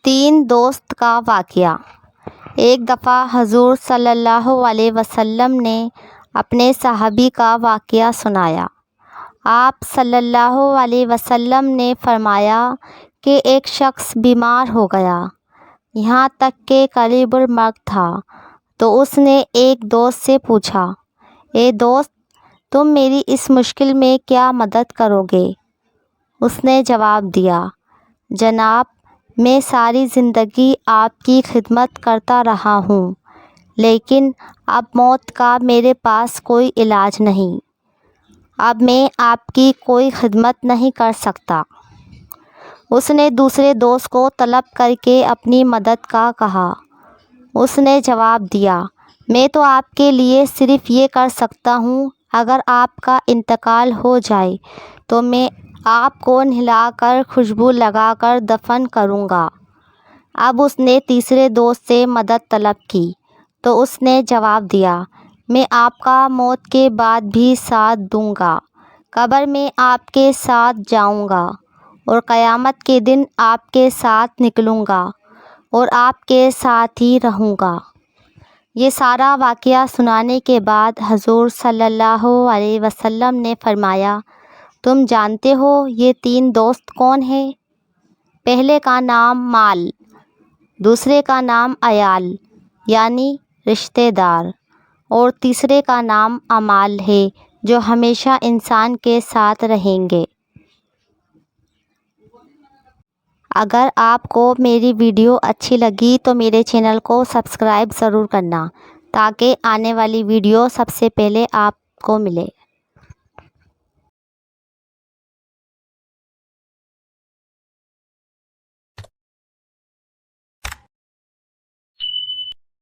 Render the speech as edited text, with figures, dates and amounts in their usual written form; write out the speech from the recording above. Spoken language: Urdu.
تین دوست کا واقعہ۔ ایک دفعہ حضور صلی اللہ علیہ وسلم نے اپنے صحابی کا واقعہ سنایا۔ آپ صلی اللہ علیہ وسلم نے فرمایا کہ ایک شخص بیمار ہو گیا، یہاں تک کہ قریب المرگ تھا، تو اس نے ایک دوست سے پوچھا، اے دوست، تم میری اس مشکل میں کیا مدد کرو گے؟ اس نے جواب دیا، جناب، میں ساری زندگی آپ کی خدمت کرتا رہا ہوں، لیکن اب موت کا میرے پاس کوئی علاج نہیں، اب میں آپ کی کوئی خدمت نہیں کر سکتا۔ اس نے دوسرے دوست کو طلب کر کے اپنی مدد کا کہا۔ اس نے جواب دیا، میں تو آپ کے لیے صرف یہ کر سکتا ہوں، اگر آپ کا انتقال ہو جائے تو میں آپ کو نہلا کر خوشبو لگا کر دفن کروں گا۔ اب اس نے تیسرے دوست سے مدد طلب کی تو اس نے جواب دیا، میں آپ کا موت کے بعد بھی ساتھ دوں گا، قبر میں آپ کے ساتھ جاؤں گا اور قیامت کے دن آپ کے ساتھ نکلوں گا اور آپ کے ساتھ ہی رہوں گا۔ یہ سارا واقعہ سنانے کے بعد حضور صلی اللہ علیہ وسلم نے فرمایا، تم جانتے ہو یہ تین دوست کون ہیں؟ پہلے کا نام مال، دوسرے کا نام عیال یعنی رشتہ دار، اور تیسرے کا نام اعمال ہے جو ہمیشہ انسان کے ساتھ رہیں گے۔ اگر آپ کو میری ویڈیو اچھی لگی تو میرے چینل کو سبسکرائب ضرور کرنا تاکہ آنے والی ویڈیو سب سے پہلے آپ کو ملے۔